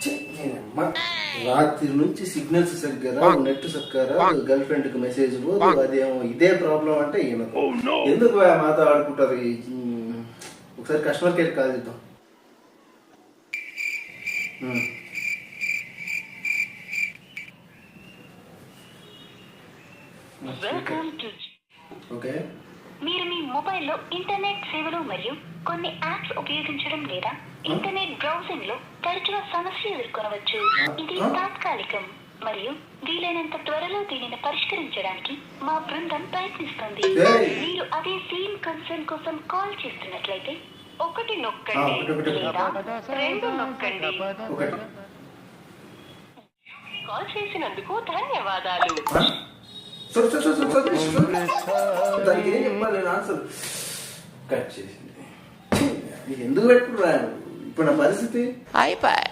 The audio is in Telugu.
ఛీ, అమ్మ. రాత్రి నుంచి సిగ్నల్స్ సరిగ్గా రావు, నెట్ సరిగ్గా రాదు, గర్ల్ ఫ్రెండ్ కి మెసేజ్ పోదు, అదేమో ఇదే ప్రాబ్లం అంటే ఈయనకు ఎందుకు మాతో ఆడుకుంటారు. ఒకసారి కస్టమర్ కేర్ కాల్ చేద్దాం. ఓకే, మీరు మీ మొబైల్లో ఇంటర్నెట్ సేవలు మరియు కొన్ని యాప్స్ ఉపయోగించడం లేదా ఇంటర్నెట్ బ్రౌజింగ్ లో తరచుగా సమస్యలు ఎదుర్కొనవచ్చు. ఇది తాత్కాలికం మరియు వీలైనంత త్వరలో దీనిని పరిష్కరించడానికి మా బృందం ప్రయత్నిస్తుంది. మీరు అదే సేమ్ కన్సర్న్ కోసం కాల్ చేస్తున్నట్లయితే 1 నొక్కండి లేదా 2 నొక్కండి. కాల్ చేసినందుకు ధన్యవాదాలు. దానికి ఏం చెప్పాలి ఆన్సర్ కట్ చేసింది. ఎందుకు పెట్టుకురా ఇప్పుడు నా పరిస్థితి అయిపోయి.